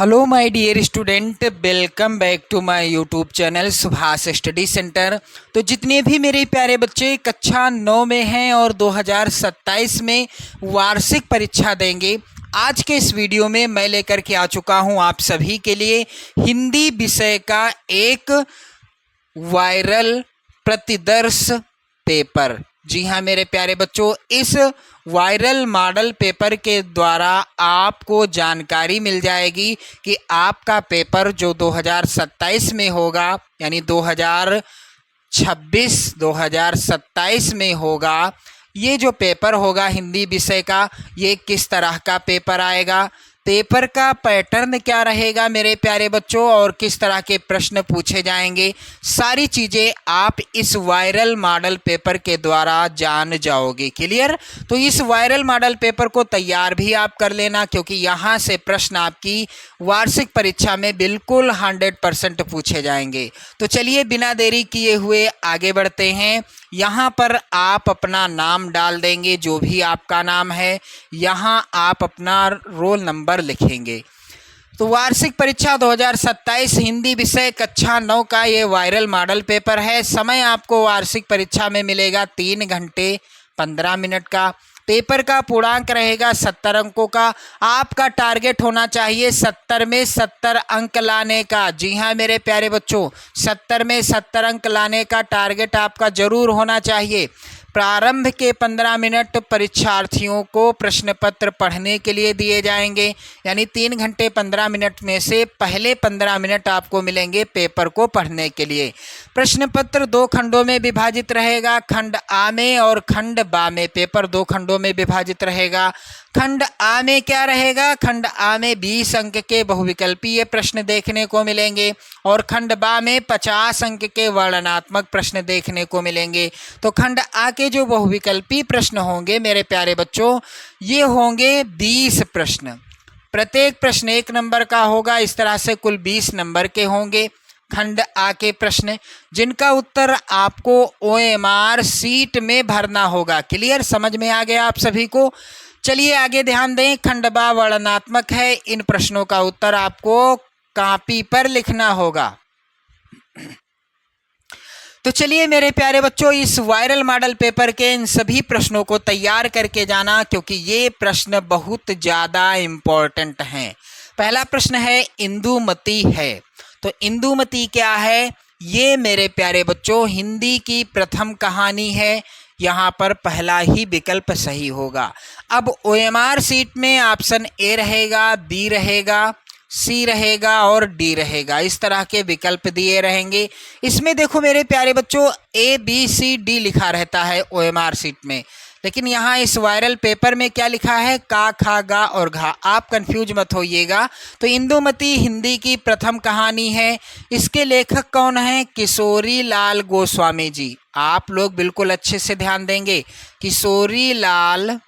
Hello my dear student, welcome back to my YouTube channel Subhash study centre. तो जितने भी मेरे प्यारे बच्चे कक्षा 9 में हैं और 2027 में वार्षिक परीक्षा देंगे, आज के इस वीडियो में मैं लेकर के आ चुका हूं आप सभी के लिए हिंदी विषय का एक वायरल प्रतिदर्श पेपर। जी हाँ मेरे प्यारे बच्चों, इस वायरल मॉडल पेपर के द्वारा आपको जानकारी मिल जाएगी कि आपका पेपर जो 2027 में होगा, यानी 2026-2027 में होगा, ये जो पेपर होगा हिंदी विषय का, ये किस तरह का पेपर आएगा, पेपर का पैटर्न क्या रहेगा मेरे प्यारे बच्चों, और किस तरह के प्रश्न पूछे जाएंगे, सारी चीज़ें आप इस वायरल मॉडल पेपर के द्वारा जान जाओगे। क्लियर? तो इस वायरल मॉडल पेपर को तैयार भी आप कर लेना, क्योंकि यहाँ से प्रश्न आपकी वार्षिक परीक्षा में बिल्कुल 100% पूछे जाएंगे। तो चलिए बिना देरी किए हुए आगे बढ़ते हैं। यहाँ पर आप अपना नाम डाल देंगे, जो भी आपका नाम है, यहाँ आप अपना रोल नंबर लिखेंगे। तो वार्षिक परीक्षा 2027 हिंदी विषय कक्षा 9 का ये वायरल मॉडल पेपर है। समय आपको वार्षिक परीक्षा में मिलेगा 3 घंटे 15 मिनट का। पेपर का पूर्णांक रहेगा 70 अंकों का। आपका टारगेट होना चाहिए 70 में 70 अंक लाने का। जी हाँ मेरे प्यारे बच्चों, 70 में 70 अंक लाने का टारगेट आपका जरूर होना चाहिए। प्रारंभ के 15 मिनट परीक्षार्थियों को प्रश्न पत्र पढ़ने के लिए दिए जाएंगे, यानी 3 घंटे 15 मिनट में से पहले 15 मिनट आपको मिलेंगे पेपर को पढ़ने के लिए। प्रश्न पत्र 2 खंडों में विभाजित रहेगा, खंड आ में और खंड बा में। पेपर 2 खंडों में विभाजित रहेगा। खंड आ में क्या रहेगा? खंड आ में 20 अंक के बहुविकल्पीय प्रश्न देखने को मिलेंगे और खंड बा में 50 अंक के वर्णनात्मक प्रश्न देखने को मिलेंगे। तो खंड आ के जो बहुविकल्पी प्रश्न होंगे मेरे प्यारे बच्चों, ये होंगे 20 प्रश्न। प्रत्येक प्रश्न 1 नंबर का होगा। इस तरह से कुल 20 नंबर के होंगे खंड आ के प्रश्न, जिनका उत्तर आपको OMR शीट में भरना होगा। क्लियर? समझ में आ गया आप सभी को? चलिए आगे ध्यान दें। खंड बा वर्णनात्मक है। इन प्रश्नों का उत्तर आपको कॉपी पर लिखना होगा। तो चलिए मेरे प्यारे बच्चों, इस वायरल मॉडल पेपर के इन सभी प्रश्नों को तैयार करके जाना, क्योंकि ये प्रश्न बहुत ज़्यादा इम्पोर्टेंट हैं। पहला प्रश्न है इंदुमती है। तो इंदुमती क्या है? ये मेरे प्यारे बच्चों हिंदी की प्रथम कहानी है। यहाँ पर पहला ही विकल्प सही होगा। अब OMR शीट में ऑप्शन ए रहेगा, बी रहेगा, सी रहेगा और डी रहेगा। इस तरह के विकल्प दिए रहेंगे। इसमें देखो मेरे प्यारे बच्चों ABCD लिखा रहता है OMR शीट में, लेकिन यहाँ इस वायरल पेपर में क्या लिखा है? का, खा, गा और घा। आप कंफ्यूज मत होइएगा। तो इंदुमती हिंदी की प्रथम कहानी है। इसके लेखक कौन हैं? किशोरी लाल गोस्वामी जी। आप लोग बिल्कुल अच्छे से ध्यान देंगे। किशोरी लाल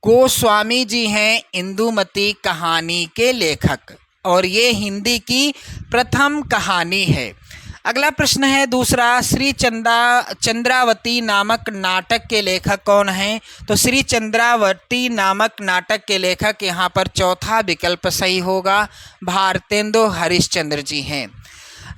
गोस्वामी जी हैं इंदुमती कहानी के लेखक, और ये हिंदी की प्रथम कहानी है। अगला प्रश्न है दूसरा, श्री चंद्रावती नामक नाटक के लेखक कौन हैं? तो श्री चंद्रावती नामक नाटक के लेखक, यहाँ पर चौथा विकल्प सही होगा, भारतेंदु हरिश्चंद्र जी हैं।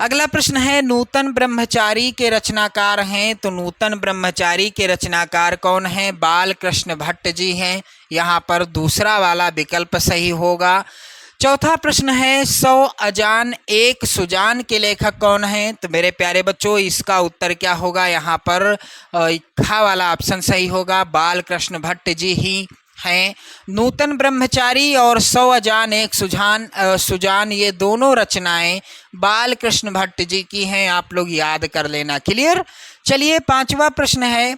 अगला प्रश्न है नूतन ब्रह्मचारी के रचनाकार हैं। तो नूतन ब्रह्मचारी के रचनाकार कौन हैं? बाल कृष्ण भट्ट जी हैं। यहाँ पर दूसरा वाला विकल्प सही होगा। चौथा प्रश्न है 100 अजान एक सुजान के लेखक कौन हैं? तो मेरे प्यारे बच्चों इसका उत्तर क्या होगा? यहाँ पर खा वाला ऑप्शन सही होगा, बाल कृष्ण भट्ट जी ही हैं। नूतन ब्रह्मचारी और 100 अजान एक सुजान ये दोनों रचनाएं बाल कृष्ण भट्ट जी की हैं। आप लोग याद कर लेना। क्लियर? चलिए पांचवा प्रश्न है,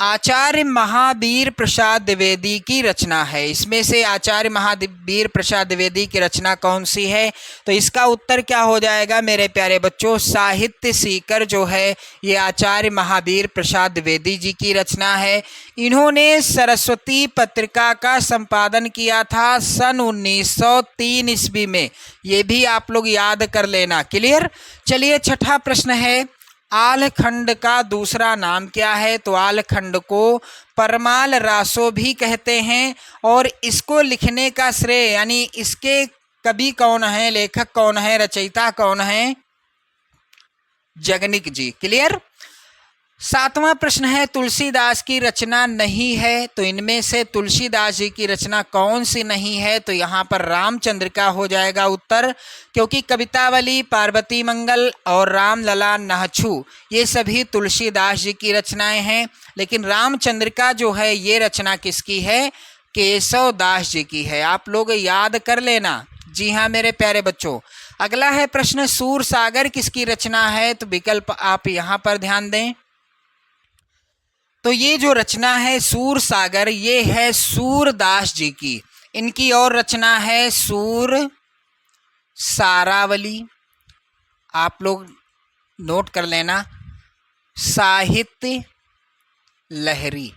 आचार्य महावीर प्रसाद द्विवेदी की रचना है। इसमें से आचार्य महावीर प्रसाद द्विवेदी की रचना कौन सी है? तो इसका उत्तर क्या हो जाएगा मेरे प्यारे बच्चों? साहित्य सीकर जो है ये आचार्य महावीर प्रसाद द्विवेदी जी की रचना है। इन्होंने सरस्वती पत्रिका का संपादन किया था सन 1903 ईस्वी में। ये भी आप लोग याद कर लेना। क्लियर? चलिए छठा प्रश्न है, आलखंड का दूसरा नाम क्या है? तो आलखंड को परमाल रासो भी कहते हैं। और इसको लिखने का श्रेय यानी इसके कवि कौन है, लेखक कौन है, रचयिता कौन है? जगनिक जी। क्लियर। सातवां प्रश्न है तुलसीदास की रचना नहीं है, तो इनमें से तुलसीदास जी की रचना कौन सी नहीं है? तो यहाँ पर रामचंद्र का हो जाएगा उत्तर, क्योंकि कवितावली, पार्वती मंगल और रामलला नहछु ये सभी तुलसीदास जी की रचनाएं हैं। लेकिन रामचंद्र का जो है ये रचना किसकी है? केशव दास जी की है। आप लोग याद कर लेना। जी हाँ मेरे प्यारे बच्चों। अगला है प्रश्न सूरसागर किसकी रचना है? तो विकल्प आप यहाँ पर ध्यान दें। तो ये जो रचना है सूरसागर ये है सूरदास जी की। इनकी और रचना है सूर सारावली। आप लोग नोट कर लेना। साहित्य लहरी,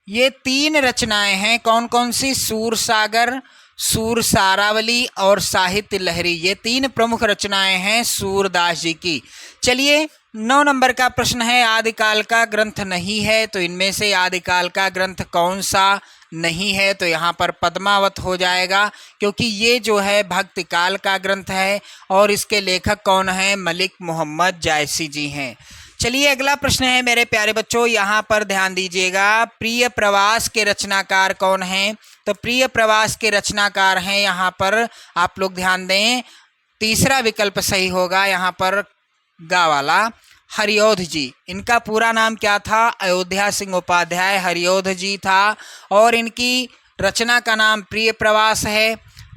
ये तीन रचनाएं हैं। कौन कौन सी? सूरसागर, सूर सारावली और साहित्य लहरी। ये तीन प्रमुख रचनाएं हैं सूरदास जी की। चलिए 9 नंबर का प्रश्न है आदिकाल का ग्रंथ नहीं है, तो इनमें से आदिकाल का ग्रंथ कौन सा नहीं है? तो यहाँ पर पद्मावत हो जाएगा, क्योंकि ये जो है भक्ति काल का ग्रंथ है और इसके लेखक कौन है? मलिक मोहम्मद जायसी जी हैं। चलिए अगला प्रश्न है मेरे प्यारे बच्चों, यहाँ पर ध्यान दीजिएगा। प्रिय प्रवास के रचनाकार कौन हैं? तो प्रिय प्रवास के रचनाकार हैं यहाँ पर, आप लोग ध्यान दें, तीसरा विकल्प सही होगा यहाँ पर, गा वाला, हरिऔध जी। इनका पूरा नाम क्या था? अयोध्या सिंह उपाध्याय हरिऔध जी था। और इनकी रचना का नाम प्रिय प्रवास है।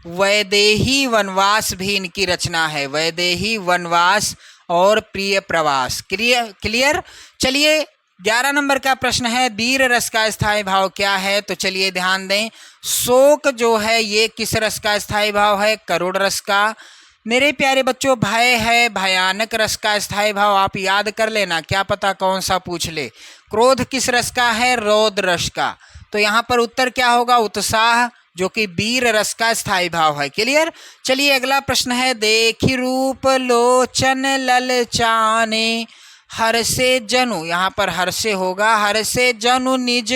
वैदेही वनवास भी इनकी रचना है, वैदेही वनवास और प्रिय प्रवास। क्लियर। चलिए 11 नंबर का प्रश्न है वीर रस का स्थायी भाव क्या है? तो चलिए ध्यान दें, शोक जो है ये किस रस का स्थायी भाव है? करुण रस का। मेरे प्यारे बच्चों भय है भयानक रस का स्थायी भाव। आप याद कर लेना, क्या पता कौन सा पूछ ले। क्रोध किस रस का है? रौद्र रस का। तो यहाँ पर उत्तर क्या होगा? उत्साह, जो कि वीर रस का स्थायी भाव है। क्लियर। चलिए अगला प्रश्न है देखी रूप लोचन ललचाने हर से जनु, यहाँ पर हर से होगा, हर से जनु निज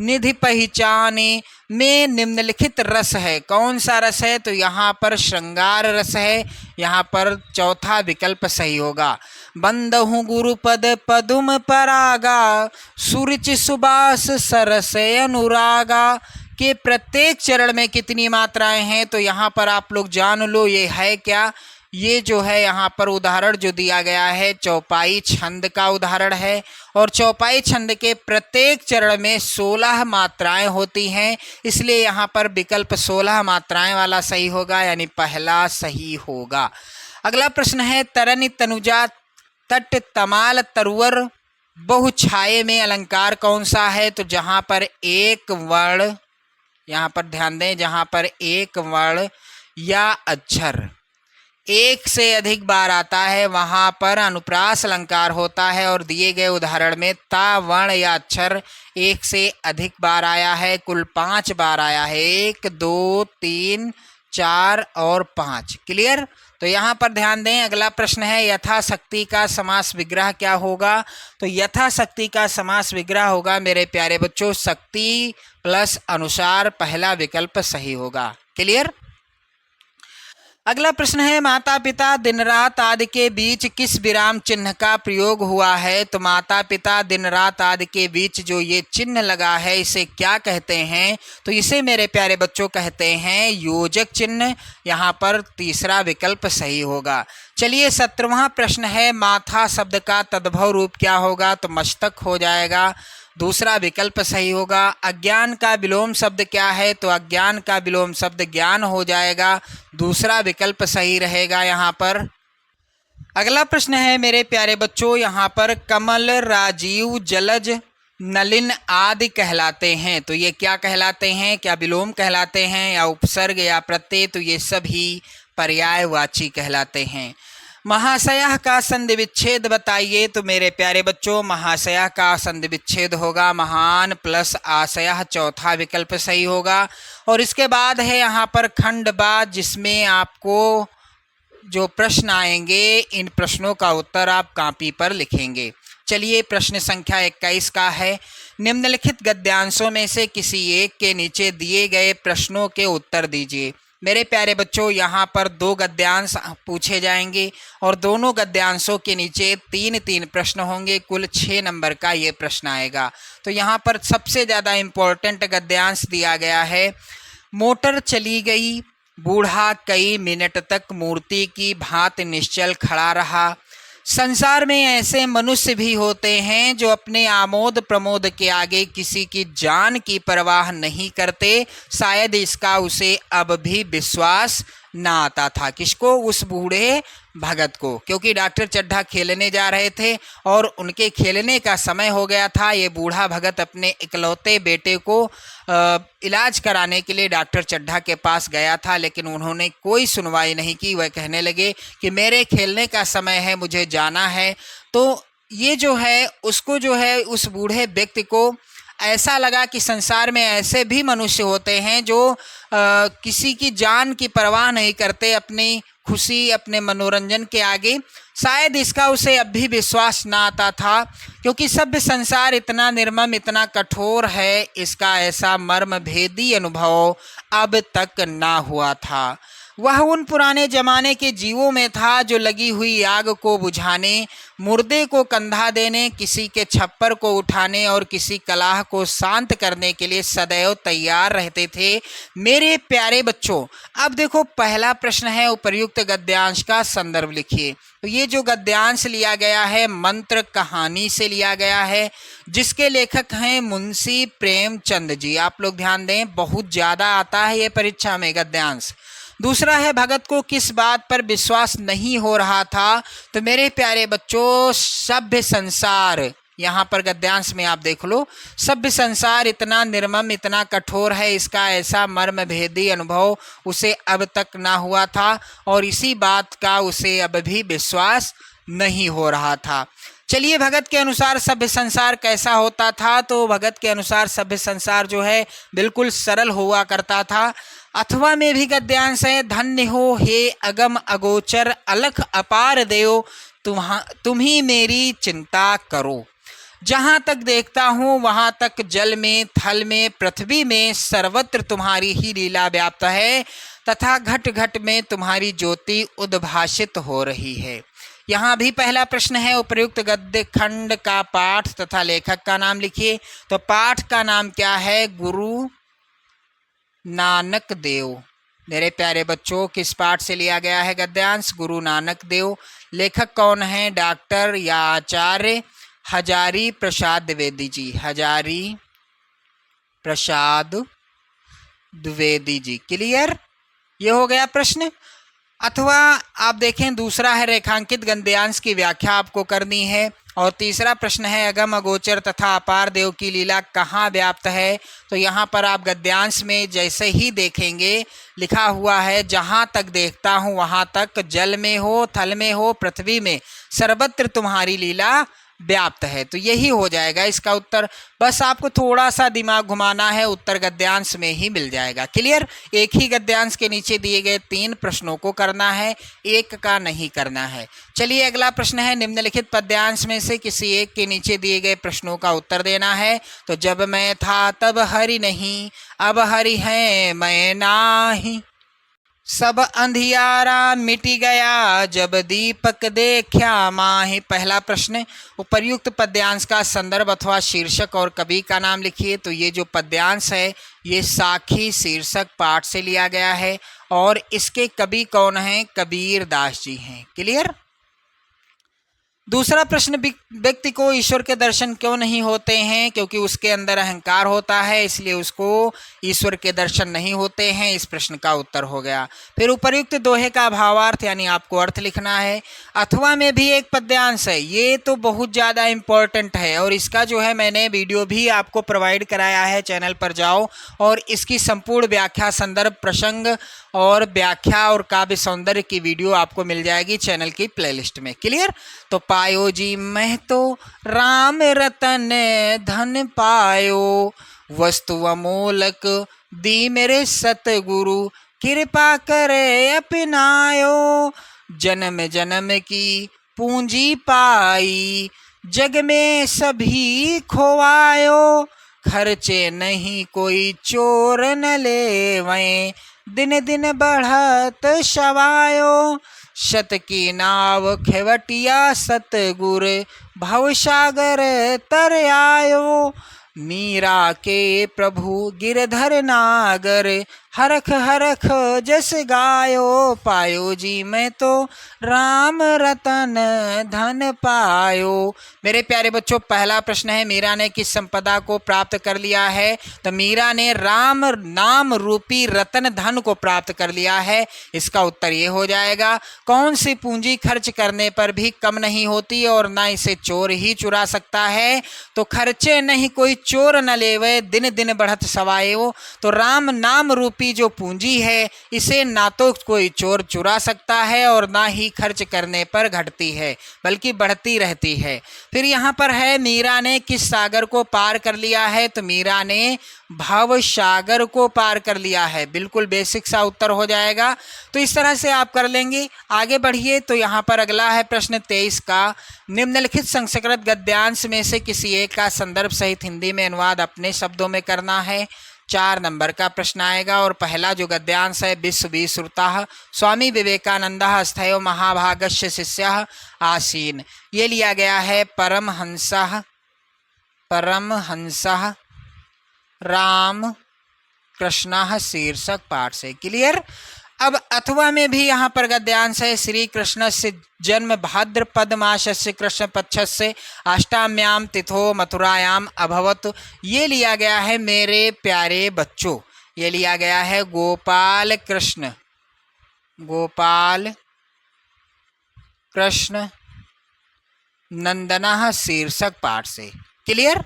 निधि पहचाने में निम्नलिखित रस है। कौन सा रस है? तो यहाँ पर श्रृंगार रस है। यहाँ पर चौथा विकल्प सही होगा। बंदहु गुरुपद पदुम परागा सुरुचि सुबास सरस अनुरागा के प्रत्येक चरण में कितनी मात्राएं हैं? तो यहाँ पर आप लोग जान लो ये है क्या। ये जो है यहाँ पर उदाहरण जो दिया गया है चौपाई छंद का उदाहरण है, और चौपाई छंद के प्रत्येक चरण में 16 मात्राएं होती हैं, इसलिए यहाँ पर विकल्प 16 मात्राएं वाला सही होगा, यानी पहला सही होगा। अगला प्रश्न है तरनि तनुजा तट तमाल तरुवर बहुछाये में अलंकार कौन सा है? तो जहाँ पर एक वर्ण, यहाँ पर ध्यान दें, जहाँ पर एक वर्ण या अक्षर एक से अधिक बार आता है वहाँ पर अनुप्रास अलंकार होता है। और दिए गए उदाहरण में ता वर्ण या अक्षर एक से अधिक बार आया है, कुल 5 बार आया है, 1 2 3 4 और 5। क्लियर। तो यहाँ पर ध्यान दें। अगला प्रश्न है यथाशक्ति का समास विग्रह क्या होगा? तो यथाशक्ति का समास विग्रह होगा मेरे प्यारे बच्चों शक्ति प्लस अनुसार, पहला विकल्प सही होगा। क्लियर। अगला प्रश्न है माता पिता दिन रात आदि के बीच किस विराम चिन्ह का प्रयोग हुआ है? तो माता पिता दिन रात आदि के बीच जो ये चिन्ह लगा है इसे क्या कहते हैं? तो इसे मेरे प्यारे बच्चों कहते हैं योजक चिन्ह। यहाँ पर तीसरा विकल्प सही होगा। चलिए 17वां प्रश्न है माथा शब्द का तद्भव रूप क्या होगा? तो मस्तक हो जाएगा, दूसरा विकल्प सही होगा। अज्ञान का विलोम शब्द क्या है? तो अज्ञान का विलोम शब्द ज्ञान हो जाएगा, दूसरा विकल्प सही रहेगा यहाँ पर। अगला प्रश्न है मेरे प्यारे बच्चों यहाँ पर कमल राजीव जलज नलिन आदि कहलाते हैं, तो ये क्या कहलाते हैं? क्या विलोम कहलाते हैं या उपसर्ग या प्रत्यय? तो ये सभी पर्यायवाची कहलाते हैं। महाशयः का संधि विच्छेद बताइए। तो मेरे प्यारे बच्चों महाशयः का संधि विच्छेद होगा महान प्लस आशयः, चौथा विकल्प सही होगा। और इसके बाद है यहाँ पर खंडबाद, जिसमें आपको जो प्रश्न आएंगे इन प्रश्नों का उत्तर आप कॉपी पर लिखेंगे। चलिए प्रश्न संख्या 21 का है, निम्नलिखित गद्यांशों में से किसी एक के नीचे दिए गए प्रश्नों के उत्तर दीजिए। मेरे प्यारे बच्चों, यहाँ पर 2 गद्यांश पूछे जाएंगे और दोनों गद्यांशों के नीचे 3-3 प्रश्न होंगे। कुल 6 नंबर का ये प्रश्न आएगा। तो यहाँ पर सबसे ज़्यादा इम्पोर्टेंट गद्यांश दिया गया है, मोटर चली गई, बूढ़ा कई मिनट तक मूर्ति की भांति निश्चल खड़ा रहा। संसार में ऐसे मनुष्य भी होते हैं जो अपने आमोद प्रमोद के आगे किसी की जान की परवाह नहीं करते। शायद इसका उसे अब भी विश्वास ना आता था। किसको? उस बूढ़े भगत को, क्योंकि डॉक्टर चड्ढा खेलने जा रहे थे और उनके खेलने का समय हो गया था। ये बूढ़ा भगत अपने इकलौते बेटे को इलाज कराने के लिए डॉक्टर चड्ढा के पास गया था, लेकिन उन्होंने कोई सुनवाई नहीं की। वह कहने लगे कि मेरे खेलने का समय है, मुझे जाना है। तो ये जो है उसको जो है उस बूढ़े व्यक्ति को ऐसा लगा कि संसार में ऐसे भी मनुष्य होते हैं जो किसी की जान की परवाह नहीं करते अपनी खुशी अपने मनोरंजन के आगे। शायद इसका उसे अब भी विश्वास ना आता था, क्योंकि सभ्य संसार इतना निर्मम इतना कठोर है, इसका ऐसा मर्म भेदी अनुभव अब तक ना हुआ था। वह उन पुराने जमाने के जीवों में था जो लगी हुई आग को बुझाने, मुर्दे को कंधा देने, किसी के छप्पर को उठाने और किसी कलाह को शांत करने के लिए सदैव तैयार रहते थे। मेरे प्यारे बच्चों, अब देखो पहला प्रश्न है, उपर्युक्त गद्यांश का संदर्भ लिखिए। तो ये जो गद्यांश लिया गया है मंत्र कहानी से लिया गया है, जिसके लेखक हैं मुंशी प्रेमचंद जी। आप लोग ध्यान दें, बहुत ज़्यादा आता है ये परीक्षा में गद्यांश। दूसरा है, भगत को किस बात पर विश्वास नहीं हो रहा था। तो मेरे प्यारे बच्चों, सभ्य संसार, यहाँ पर गद्यांश में आप देख लो, सभ्य संसार इतना निर्मम इतना कठोर है, इसका ऐसा मर्म भेदी अनुभव उसे अब तक ना हुआ था और इसी बात का उसे अब भी विश्वास नहीं हो रहा था। चलिए, भगत के अनुसार सभ्य संसार कैसा होता था। तो भगत के अनुसार सभ्य संसार जो है बिल्कुल सरल हुआ करता था। अथवा में भी गद्यांश है, धन्य हो हे अगम अगोचर अलख अपार देव, तुम ही मेरी चिंता करो। जहाँ तक देखता हूँ वहाँ तक जल में थल में पृथ्वी में सर्वत्र तुम्हारी ही लीला व्याप्त है, तथा घट घट में तुम्हारी ज्योति उद्भाषित हो रही है। यहाँ भी पहला प्रश्न है, उपर्युक्त गद्य खंड का पाठ तथा लेखक का नाम लिखिए। तो पाठ का नाम क्या है? गुरु नानक देव। मेरे प्यारे बच्चों, किस पाठ से लिया गया है गद्यांश? गुरु नानक देव। लेखक कौन है? डॉक्टर या आचार्य हजारी प्रसाद द्विवेदी जी। हजारी प्रसाद द्विवेदी जी। क्लियर? ये हो गया प्रश्न। अथवा आप देखें, दूसरा है रेखांकित गद्यांश की व्याख्या आपको करनी है। और तीसरा प्रश्न है, अगम अगोचर तथा अपार देव की लीला कहाँ व्याप्त है। तो यहाँ पर आप गद्यांश में जैसे ही देखेंगे लिखा हुआ है, जहाँ तक देखता हूँ वहाँ तक जल में हो थल में हो पृथ्वी में सर्वत्र तुम्हारी लीला व्याप्त है। तो यही हो जाएगा इसका उत्तर। बस आपको थोड़ा सा दिमाग घुमाना है, उत्तर गद्यांश में ही मिल जाएगा। क्लियर? एक ही गद्यांश के नीचे दिए गए 3 प्रश्नों को करना है, एक का नहीं करना है। चलिए अगला प्रश्न है, निम्नलिखित पद्यांश में से किसी एक के नीचे दिए गए प्रश्नों का उत्तर देना है। तो जब मैं था तब हरि नहीं, अब हरि है मैं नाही, सब अंधियारा मिटी गया जब दीपक देखा माही। पहला प्रश्न, उपर्युक्त पद्यांश का संदर्भ अथवा शीर्षक और कवि का नाम लिखिए। तो ये जो पद्यांश है ये साखी शीर्षक पाठ से लिया गया है और इसके कवि कौन हैं? कबीर दास जी हैं। क्लियर? दूसरा प्रश्न, व्यक्ति को ईश्वर के दर्शन क्यों नहीं होते हैं? क्योंकि उसके अंदर अहंकार होता है, इसलिए उसको ईश्वर के दर्शन नहीं होते हैं। इस प्रश्न का उत्तर हो गया। फिर उपर्युक्त दोहे का भावार्थ यानी आपको अर्थ लिखना है। अथवा में भी एक पद्यांश है, ये तो बहुत ज़्यादा इम्पोर्टेंट है और इसका जो है मैंने वीडियो भी आपको प्रोवाइड कराया है। चैनल पर जाओ और इसकी संपूर्ण व्याख्या, संदर्भ, प्रसंग और व्याख्या और काव्य सौंदर्य की वीडियो आपको मिल जाएगी चैनल की प्लेलिस्ट में। क्लियर? तो पायो जी मैं तो राम रतन धन पायो, वस्तु अमोलक दी मेरे सतगुरु, कृपा करे अपनायो, जन्म जन्म की पूंजी पाई, जग में सभी खोवायो, खर्चे नहीं कोई चोर न लेवैं, दिन दिन बढ़त शवायो, शत की नाव खेवटिया सतगुर, भवसागर तर आयो, मीरा के प्रभु गिरधर नागर, हरख हरख जस गायो, पायो जी मैं तो राम रतन धन पायो। मेरे प्यारे बच्चों, पहला प्रश्न है मीरा ने किस संपदा को प्राप्त कर लिया है? तो मीरा ने राम नाम रूपी रतन धन को प्राप्त कर लिया है। इसका उत्तर ये हो जाएगा। कौन सी पूंजी खर्च करने पर भी कम नहीं होती और ना इसे चोर ही चुरा सकता है? तो खर्चे नहीं कोई चोर न लेवे, दिन दिन बढ़त सवायो। तो राम नाम रूपी जो पूंजी है इसे ना तो कोई चोर चुरा सकता है और ना ही खर्च करने पर घटती है, बल्कि बढ़ती रहती है। फिर यहाँ पर है मीरा ने किस सागर को पार कर लिया है? तो मीरा ने भव सागर को पार कर लिया है। बिल्कुल बेसिक सा उत्तर हो जाएगा। तो इस तरह से आप कर लेंगे। आगे बढ़िए। तो यहाँ पर अगला है प्रश्न 23 का, निम्नलिखित संस्कृत गद्यांश में से किसी एक का संदर्भ सहित हिंदी में अनुवाद अपने शब्दों में करना है। 4 नंबर का प्रश्न आएगा और पहला जो गद्यांश है, विश्व श्रुता स्वामी विवेकानंद स्थयो महाभागस्य शिष्य आसीन, ये लिया गया है परमहंस राम कृष्ण शीर्षक पाठ से। क्लियर। अब अथवा में भी यहाँ पर गद्यांश है, श्री कृष्ण से जन्म भाद्रपद मासस्य कृष्ण पक्षस्य अष्टाम्याम तिथो मथुरायाम अभवत, ये लिया गया है मेरे प्यारे बच्चों, ये लिया गया है गोपाल कृष्ण नंदना शीर्षक पाठ से। क्लियर।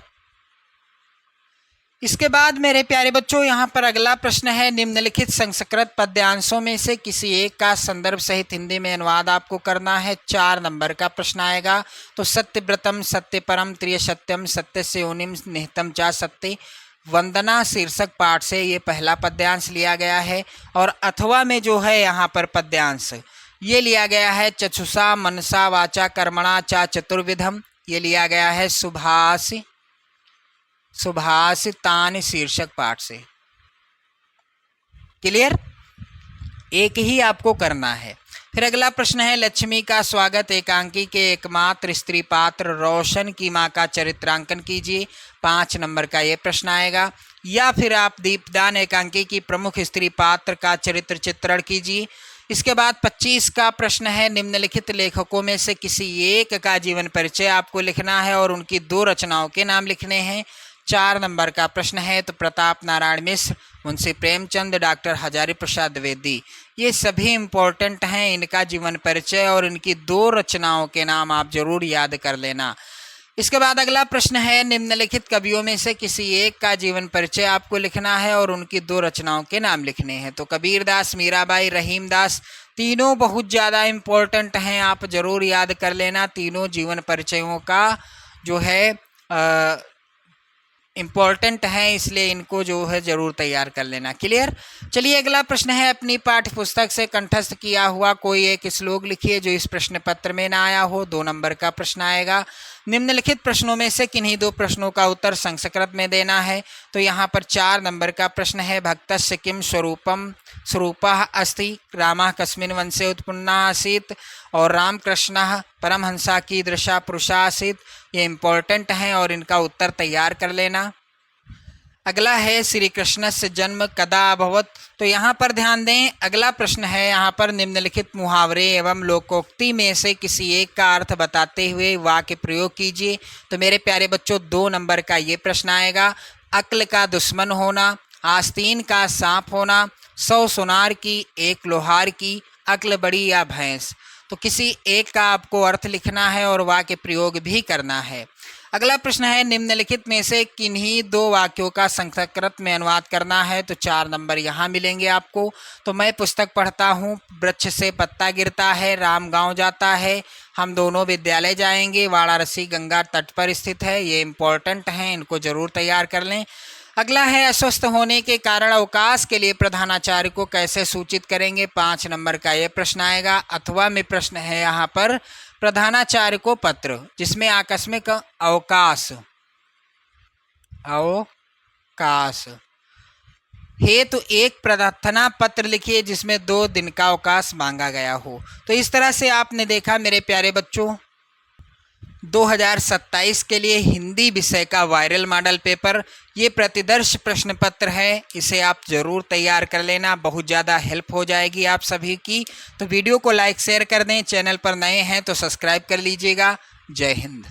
इसके बाद मेरे प्यारे बच्चों यहाँ पर अगला प्रश्न है, निम्नलिखित संस्कृत पद्यांशों में से किसी एक का संदर्भ सहित हिंदी में अनुवाद आपको करना है। 4 नंबर का प्रश्न आएगा। तो सत्यव्रतम सत्यपरम त्रिय सत्यम सत्य से योनिम निहितम चा सत्य वंदना शीर्षक पाठ से ये पहला पद्यांश लिया गया है। और अथवा में जो है यहाँ पर पद्यांश ये लिया गया है चक्षुषा मनसा वाचा कर्मणा चा चतुर्विधम, ये लिया गया है सुभाषितानि शीर्षक पाठ से। क्लियर। एक ही आपको करना है। फिर अगला प्रश्न है, लक्ष्मी का स्वागत एकांकी के एकमात्र स्त्री पात्र रोशन की मां का चरित्रांकन कीजिए। 5 नंबर का ये प्रश्न आएगा। या फिर आप दीपदान एकांकी की प्रमुख स्त्री पात्र का चरित्र चित्रण कीजिए। इसके बाद 25 का प्रश्न है, निम्नलिखित लेखकों में से किसी एक का जीवन परिचय आपको लिखना है और उनकी 2 रचनाओं के नाम लिखने हैं। 4 नंबर का प्रश्न है, तो प्रताप नारायण मिश्र, मुंशी प्रेमचंद, डॉक्टर हजारी प्रसाद द्विवेदी, ये सभी इम्पोर्टेंट हैं। इनका जीवन परिचय और इनकी 2 रचनाओं के नाम आप जरूर याद कर लेना। इसके बाद अगला प्रश्न है, निम्नलिखित कवियों में से किसी एक का जीवन परिचय आपको लिखना है और उनकी 2 रचनाओं के नाम लिखने हैं। तो कबीरदास, मीराबाई, रहीमदास, तीनों बहुत ज़्यादा इम्पोर्टेंट हैं, आप जरूर याद कर लेना। तीनों जीवन परिचयों का जो है इम्पॉर्टेंट है, इसलिए इनको जो है ज़रूर तैयार कर लेना। क्लियर। चलिए अगला प्रश्न है, अपनी पाठ्य पुस्तक से कंठस्थ किया हुआ कोई एक श्लोक लिखिए जो इस प्रश्न पत्र में ना आया हो। 2 नंबर का प्रश्न आएगा। निम्नलिखित प्रश्नों में से किन्हीं 2 प्रश्नों का उत्तर संस्कृत में देना है। तो यहाँ पर 4 नंबर का प्रश्न है, भक्तस्य किम स्वरूपः अस्ति, रामः कस्मिन् वंशे उत्पन्नः आसीत् और रामकृष्णः परमहंसा की दृशा पुरुषा आसीत्। ये इम्पोर्टेंट हैं और इनका उत्तर तैयार कर लेना। अगला है, श्री कृष्ण से जन्म कदा अभवत। तो यहाँ पर ध्यान दें, अगला प्रश्न है यहाँ पर, निम्नलिखित मुहावरे एवं लोकोक्ति में से किसी एक का अर्थ बताते हुए वाक्य प्रयोग कीजिए। तो मेरे प्यारे बच्चों 2 नंबर का ये प्रश्न आएगा, अक्ल का दुश्मन होना, आस्तीन का सांप होना, 100 सुनार की 1 लोहार की, अक्ल बड़ी या भैंस। तो किसी एक का आपको अर्थ लिखना है और वाक्य प्रयोग भी करना है। अगला प्रश्न है, निम्नलिखित में से किन्हीं 2 वाक्यों का संस्कृत में अनुवाद करना है। तो 4 नंबर यहाँ मिलेंगे आपको। तो मैं पुस्तक पढ़ता हूँ, वृक्ष से पत्ता गिरता है, राम गांव जाता है, हम दोनों विद्यालय जाएंगे, वाराणसी गंगा तट पर स्थित है। ये इम्पोर्टेंट हैं, इनको जरूर तैयार कर लें। अगला है अस्वस्थ होने के कारण अवकाश के लिए प्रधानाचार्य को कैसे सूचित करेंगे। 5 नंबर का ये प्रश्न आएगा। अथवा में प्रश्न है यहाँ पर प्रधानाचार्य को पत्र जिसमें आकस्मिक अवकाश हेतु एक प्रार्थना पत्र लिखिए जिसमें 2 दिन का अवकाश मांगा गया हो। तो इस तरह से आपने देखा मेरे प्यारे बच्चों 2027 के लिए हिंदी विषय का वायरल मॉडल पेपर, ये प्रतिदर्श प्रश्न पत्र है। इसे आप ज़रूर तैयार कर लेना, बहुत ज़्यादा हेल्प हो जाएगी आप सभी की। तो वीडियो को लाइक शेयर कर दें, चैनल पर नए हैं तो सब्सक्राइब कर लीजिएगा। जय हिंद।